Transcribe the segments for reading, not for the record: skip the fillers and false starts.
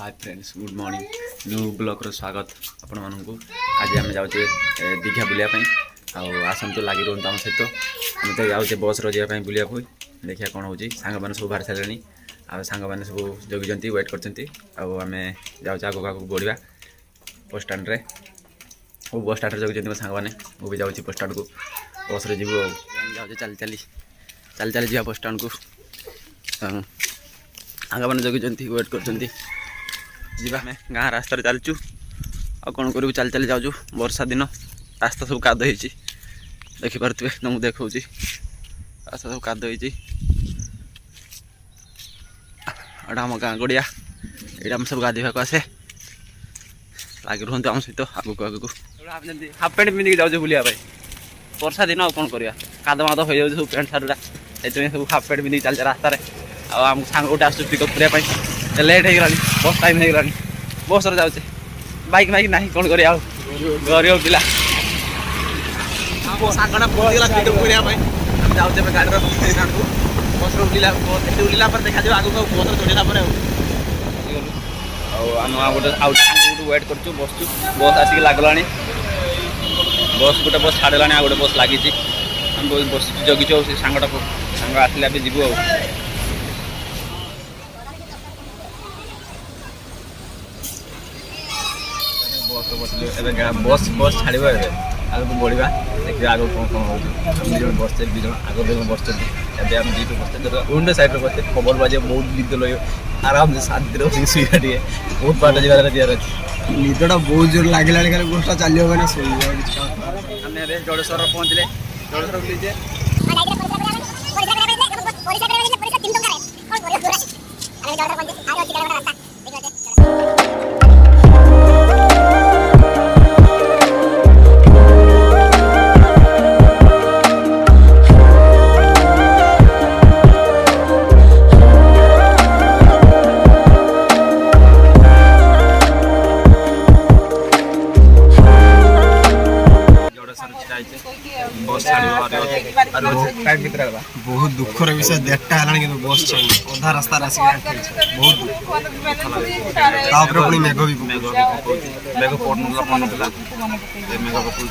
Hi friends good morning new blog स्वागत आपण मानू। आज आम जाऊे दीघा बुलायापी आसतु लगी रुहतु आम सहित आम तो जाऊे बस रजापी बुलाया देखिए कौन हो सांग मैंने सब बाहर सारे सांग मैंने सब जगी वेट कर आम जाऊे आग आगे बढ़ा बस स्टाण्ड वो बस स्टाण्ड जगी मो सांग मैंने वो भी जाऊँगी बस स्टाण्ड को बस रे जीवु जाऊे चली चली चली चली जा बस स्टाण्ड को आग मैंने जगी वेट कर गाँ रास्तार चलचु आ कौन करूँ चल चली जाऊँ वर्षा दिन रास्ता सब काद देखिपे तुमको देखा रास्ता सब काद आम गाँ गड़िया ये आम सब गाधोक आसे लगे रुहतु आम सहित आगक आगक हाफ पैंट पिंधिक जाऊँ बुलाया वर्षा दिन कौन कर काद माद हो जाए सब पैंट सार्टा ये सब हाफ पैंट पिंधिक चलते रास्तार आम सांग गोटे आस पिकअप करने लेट हो गलानी बस टाइम हो गलानी बस रे जाऊे बाइक माइक ना कौन कर गरीब पिला सांगटा पहुँचला पिकअप करने जाऊे गाड़ी बस उल्ला पर देखा आगे बस चढ़ला आम गोटे वेट कर बस आसिक लगला बस गोटे बस छाड़ा आ गोटे बस लगी बस जगिचु सांगटा सांग आसला भी जीवु बस बस छाड़ आगे बढ़ा देखिए आगे कौन कौन हो बस दिज आगे देखो बस आम दीप बस विंडो साइड बस खबर बाजे बहुत निद लगे आराम से शांति सुविधा टे बहुत बाट जगह दियार अच्छे निदटा बहुत जोर लगे बसटा चलो मैंने जड़ेश्वर पहुँचले जड़ेश्वर बुलीजे बहुत दुखर विषय डेटा है बस अधा रास्ता बहुत दुख मेघ भी मेघ पड़ना मेघ पकड़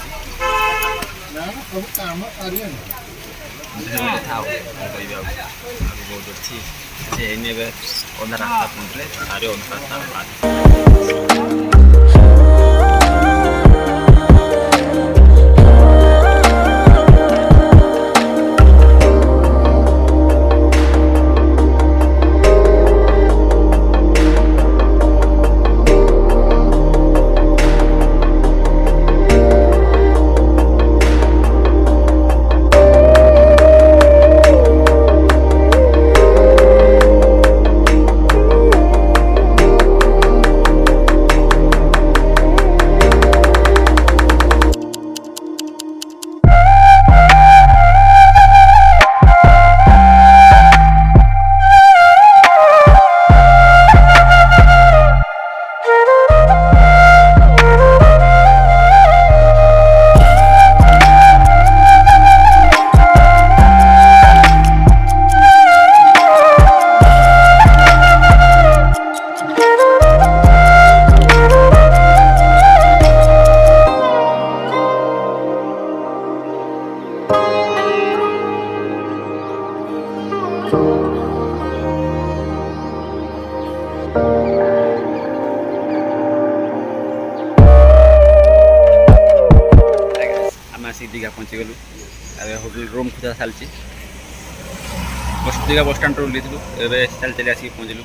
बहुत अच्छी अधा रास्ता पहुँचले अधा रास्ता दीघा पहुँची गलु होटल रूम खोजा चलती बस दीघा बस स्टाण्ड ओह्लू चल चली आसिक पहुँचलु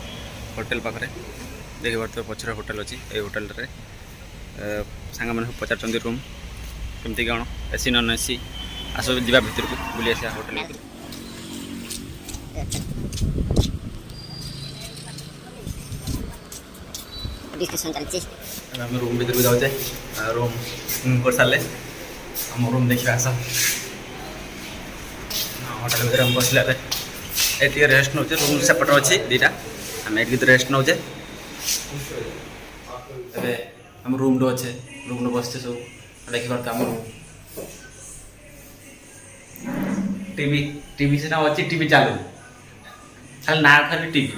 होटेल पाखे देखिए तो पचर होटेल अच्छी ये होटेल सांग मैंने पचार रूम कमी कौन एसी नन एसी आस जा भर को बुली आसा होटेल रूम भर को जाऊे रूम कर सारे आम रूम देखा आस होटेल भर हम बसला ये रेस्ट नौचे रूम सेपट अच्छी दीटा आम ये रेस्ट नौचे आम रूम अच्छे रूम बसचे सब देखी पार्थ आम रूम टीवी टीवी सीना अच्छी टीवी चालू खाली ना खाली टीवी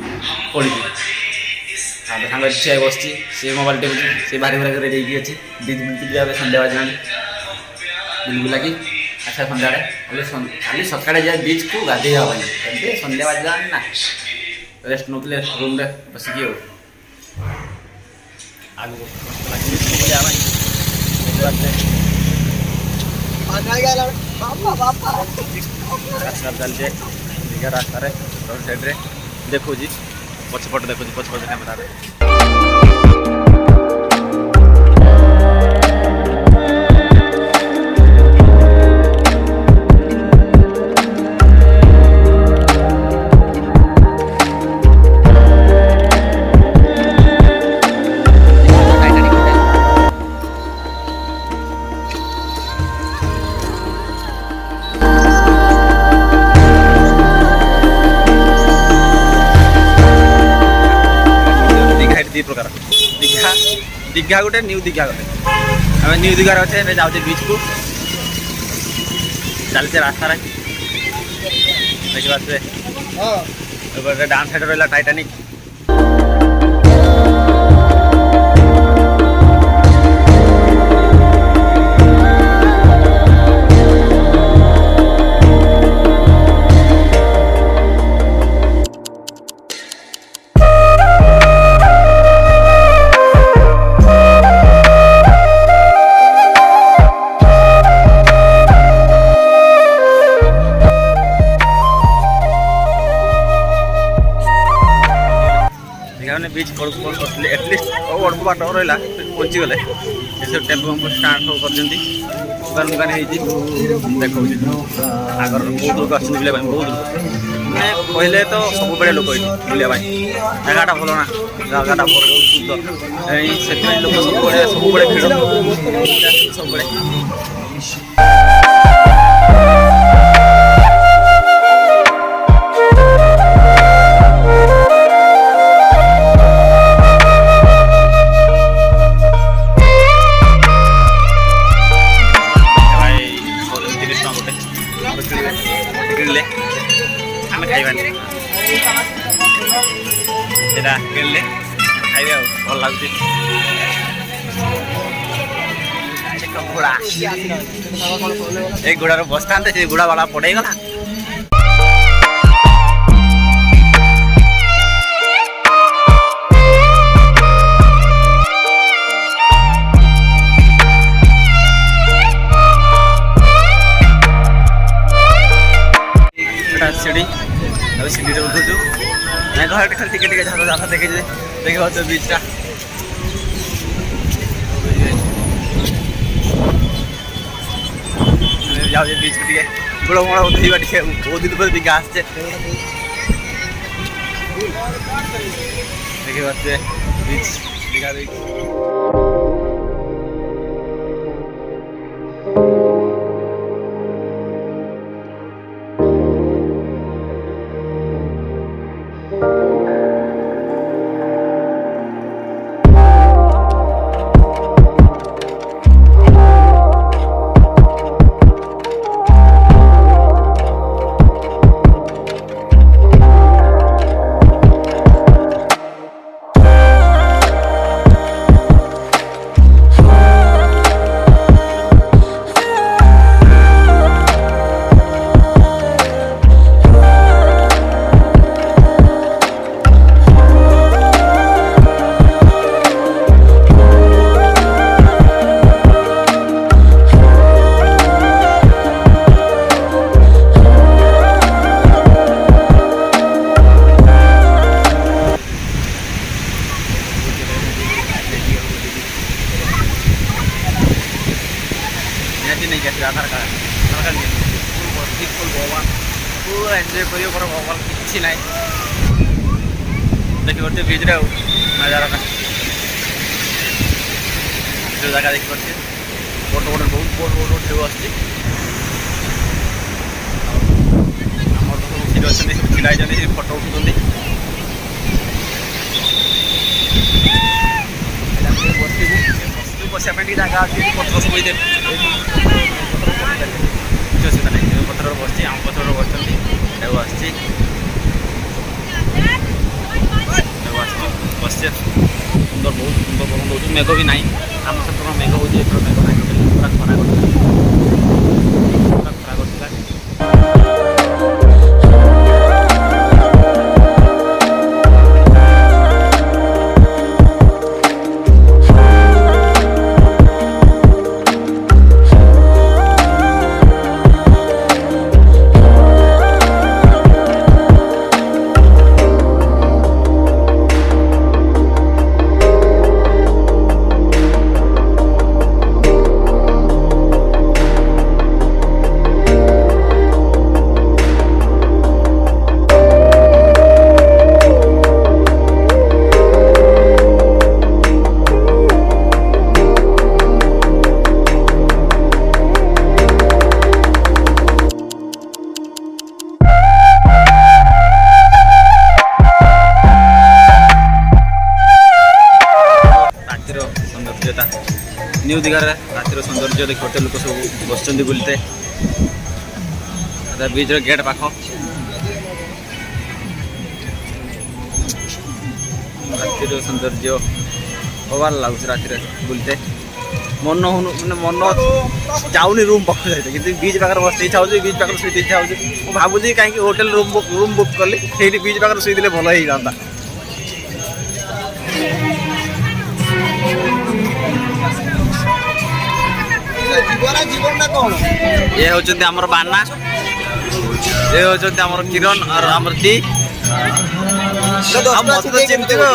पड़ी ସାଙ୍ଗ ଠିଆ ବସିଛି, ସେ ମୋବାଇଲ ଟେବୁଛି, ସେ ବାହାରି ବାହାରି ରେଡ଼ି ଅଛି। ବିଚ୍ ବୁଲିଯିବା ଏବେ ସନ୍ଧ୍ୟା ବାଜିଲାଣି, ବୁଲି ବୁଲାକି ଆଚ୍ଛା ସନ୍ଧ୍ୟାବେଳେ କାଲି ସକାଳେ ଯାଏ ବିଚ୍କୁ ଗାଧୋଇ ହେବା ପାଇଁ। ଏବେ ସନ୍ଧ୍ୟା ବାଜିଲାଣି ନା, ରେଷ୍ଟ ନେଉଥିଲେ ରୁମ୍ରେ ବସିକି ଆଉ ଆଗକୁ ବୁଲିବା ପାଇଁ ରାସ୍ତା ଚାଲିছে ଦୀଘା ରାସ୍ତାରେ ରୋଡ଼ ସାଇଡ଼୍ରେ ଦେଖୁଛି, ପଛପଟେ ଦେଖୁଛି, ପଛପଟେ କ୍ୟାମେରାରେ। ଦି ପ୍ରକାର ଦୀଘା ଗୋଟେ, ନ୍ୟୁ ଦୀଘା ଗୋଟେ। ଆମେ ନ୍ୟୁ ଦୀଘାରେ ଅଛେ, ଏବେ ଯାଉଛେ ବିଚ୍କୁ, ଚାଲିଛେ ରାସ୍ତାରେ ଦେଖିପାରୁଥିବେ। ଏପଟେ ଡାଉନ୍ ସାଇଡ଼୍ ରହିଲା ଟାଇଟାନିକ୍। बीच एटलिस्ट अल्प बाट रहा पहुँचीगले सब टेम्पो फेम्पो स्टार्ट सब कर दुकान दुकान देखो आगर बहुत लोग आस बुला बहुत मैंने कहले तो सब बड़े लोक बुलाया जगटा भल ना जगटा भल बहुत सुंदर से लोक सब बड़े भिड़ सब बड़े आम खाइबानी किणले खाइबे भल लगुच घोड़ा एक घोड़ार बस था से घोड़ा वाला पड़ेगला सीढ़ी सीढ़ी उठुचु मैं घर खाली टिके टिके झाड़ झाड़ देखे देखा बीचटा जाऊ बीच टे गोड़ मोड़ उठेवा टे बहुत दिन पर दीघा आसचे देखे पारे बीच दीघा बीच आधार कार्ड फुल भगवान पूरा एंजॉय करियो पर भगवान किसी ना देखी पारे बीच रे नजारा जो जगह देखी पारे बोट बोट बहुत बोट बोट बोट ढेउ आसती सब छिड़ा फोटो उठुंट बस जगह अच्छी पथर सब असुविधा नहीं पथर बस आम पथर बस आस ବସିଛେ ସୁନ୍ଦର ବହୁତ ସୁନ୍ଦର ପବନ ଦେଉଛି ମେଘ ବି ନାହିଁ ଆମ ସେପଟ ମେଘ ହେଉଛି ଏଥର ମେଘ ନାହିଁ ପୁରା ଖରା କରୁଥିଲା ପୁରା ଖରା କରୁଥିଲା। न्यू दिघार रातिर सौंदर्य देखते लोक सब बस बुलते बीच गेट पाख रातिर सौंदर्य अबार लगुच रातिर बुलते मन मैंने मन जाऊनी रूम पक जाते कि बीच पाखे बस इच्छा हो बीच पाखे शुई इच्छा हो भावुँ कहीं होटेल रूम बुक कली बीच पाखे शुई भल हो जाता। ये होचंती हमर बाना ये होचंती हमर किरण और हमर दी हम मत तो चिमते हो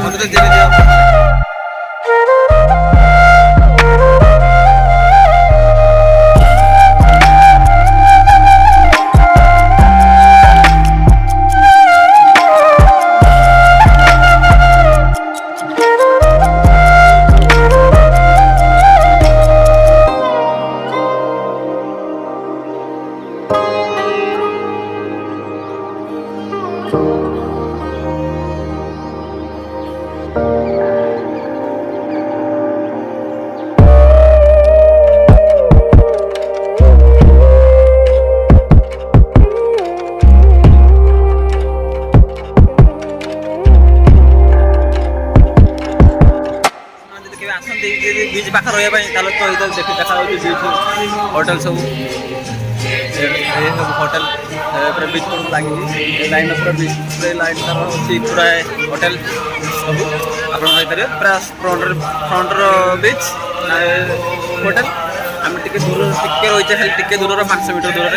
मत तो चिमते हो। बीच पाखे रहा तो इधर देखी देखा बीच होटेल सब होटेल पूरा बीच पर लगी लाइन पूरा बीच लाइन तार अच्छी पूरा होटेल सब आप पूरा फ्रंटर बीच होटेल आम टे दूर टे रही खाली टे दूर 500 मीटर दूर।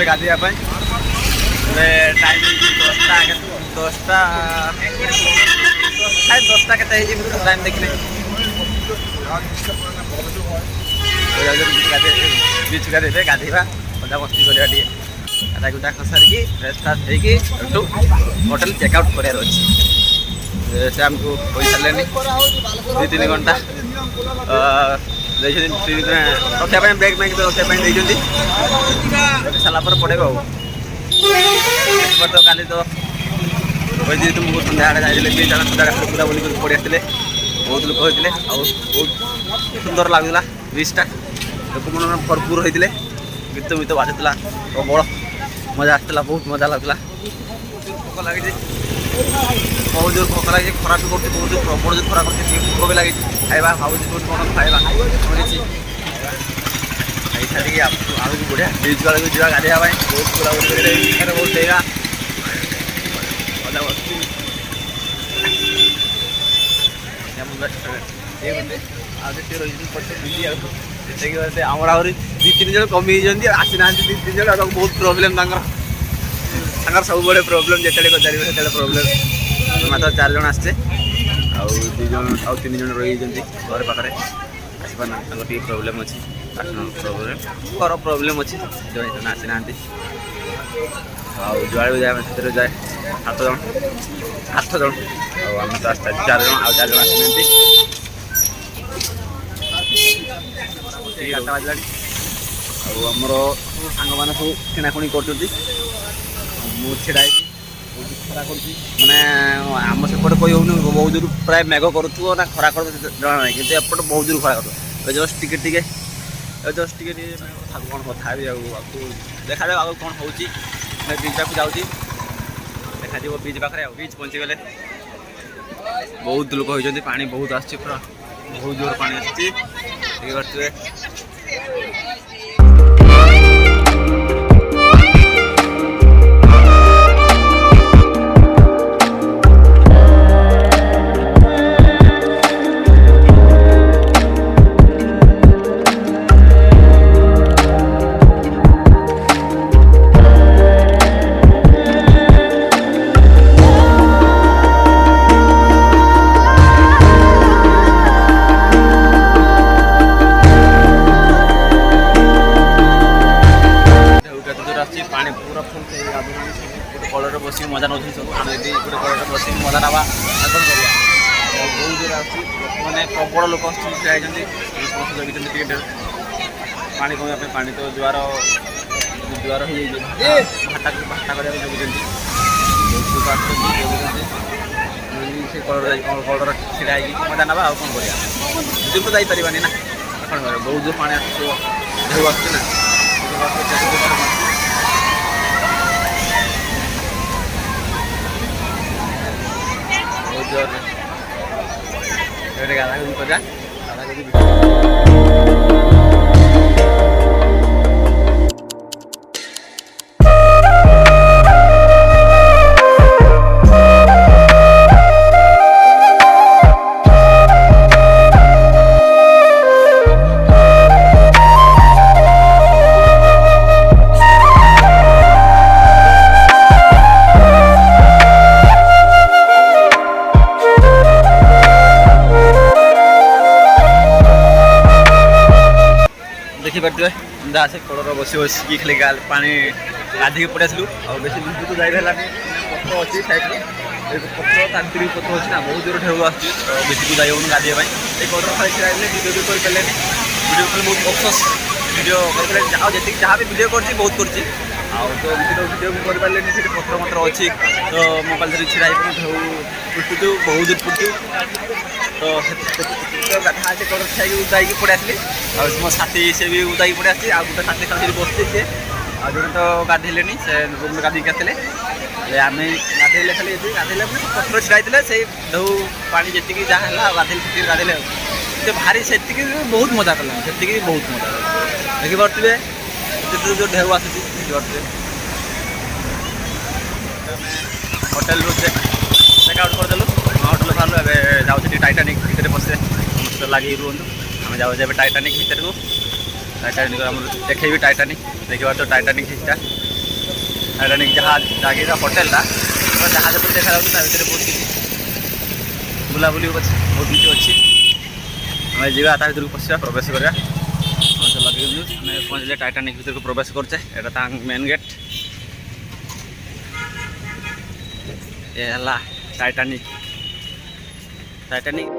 गाधिया टाइम 10टा के टाइम देखने बीच गाधे गाधेवा मजा मस्ती करवा गाधा गुधा खसारिकी फ्रेश फ्राश हो होटेल चेकआउट करार अच्छे से आमको कही सारे 2-3 घंटा रखापी ब्रेक मैक रखापी सारापर पड़े तो काली तो कही तुमको सन्ध्या जाइए बीच आड़े सदा पूरा बुल पड़े आते बहुत लोक होते बहुत सुंदर लगुला बीचटा लोक मन भरपूर होते गीत गीत बाजुला प्रबल मजा आसला बहुत मजा लगुला भोक लगे बहुत जोर भोक लगे खरा भी करते बहुत जोर प्रबल जो खरा करते भोक भी लगे खाଇବା भावुँ कौन कौन खाଇବା खाई सारी आगे बढ़िया बीच वाले को जा गाधिया बहुत पूरा बहुत देगा मजा मस्ती आमर आहरी 2-3 जन कमी आसी ना 2-3 जन बहुत प्रोब्लेम सब बड़े प्रोब्लेम जो पचारे प्रोब्लेम मात्र 4 जन आसचे आउ 2 जन आउ 3 जन रही घर पाखे आसपाना टे प्रोब्लेम अच्छी प्रोब्लेम घर प्रोब्लेम अच्छी जन आसी ना जुआड़े जाए जाए 7 जन आम तो आसता 4 जन आउ 4 जन आसी ना 8टा बाजला आमर सांग सब किणाकुणी कर छेड़ा खरा कर मैंने आम सेपटे कही होनी बहुत दूर प्राय मेघ करूँ ना खरा कर जना ना कि एपटे बहुत दूर खरा कर जस्ट टिके जस्ट टिके कौन कथा देखा जाओ आगे कौन हो बीच पाक जाऊँगी देखा बीच पाखे बीच पहुँची गले बहुत लोक होती पानी बहुत आसुरा बहुत जोर पानी आसुचे पानी पूरा फुल गोटे कलर बस मजा नौ सब आम गोटे कलर बस मजा ना कौन कर बहुत दूर आसने प्रबल लोक आए समस्त जगह टिके पानी कमापे पानी तो जुआर जुआर हो भाटा करने जगुंट से कलर छिड़ा मजा ना कौन कर तो जापर ना कौन कर बहुत दूर पानी ढेउ आसना गाधा गुधी कर देखिपे जहाँ से कलर बस बसिकी खाली पानी गाधिक पड़े आसलु और बेस भितर तो जाइलानी पथर अच्छी सैड पथर तांत्रिक पथर अच्छी ना बहुत दूर ढेउ आस बेस को जाइए गाधोवा ये कलर खाली छिड़ा भिडियो भी कर पारे भिडियो कल बहुत अफसोस भिडियो कर जहाँ जी जहाँ भी भिडियो कर बहुत कर तो भिडियो भी कर पारे पथर मतर अच्छी तो मोबाइल धरी छिड़ा ढेउ पुटू बहुत दूर पुटू तो गाधा से कलर छाई उदाई पड़े आसली और मो साथी से भी उदाई पड़े आसी आ गोटे साथी खाली बसते सी आ जो तो गाधेले से रूम गाधिक आसते आम गाधेले खाली गाधेले पथर छिड़ा से ढेउ पानी जी जहाँ गाधेले गाधेले भारी से बहुत मजा कला से बहुत मजा देखिपे जो ढेउ आसूँ देखिपे होटेल चेकआउट करदेलु होटेल बाहर जाऊँ टाइटानिक भितर पशे समस्त लगे रुहतु आम जाऊँ टाइटानिक भितर को टाइटानिक देखे टाइटानिक देखा तो टाइटानिक टाइटानिक जहाज आगे होटेलटा जहाज देखा भर बहुत किसी बुलाबुली बहुत किसी अच्छी आम जा भर को पशा प्रवेश करा लगे पहुँचे टाइटानिक भर को प्रवेश करचे यहाँ मेन गेट ये टाइटानिक टाइटानिक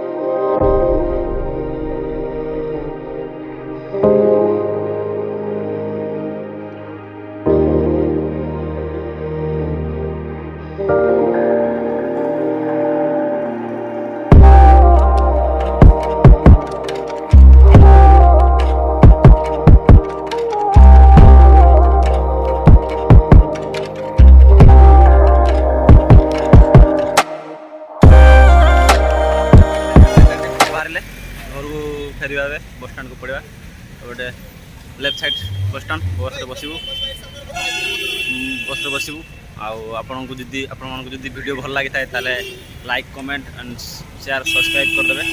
फेर बस स्टाण को पड़ा गोटे लेफ्ट साइड बस स्टाण बस बसबू आपण को जदि वीडियो भल लगी था like comment and share subscribe करदे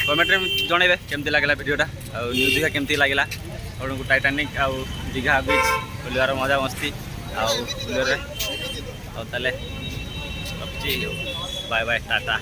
कमेंट में जनइबे केमती लगला वीडियोटा न्यू दीघा केमती लगला आपण को टाइटानिक आउ दीघा बीच बुलवार मजा मस्ती आउ बुलवारे रखुची बाय बाय टाटा।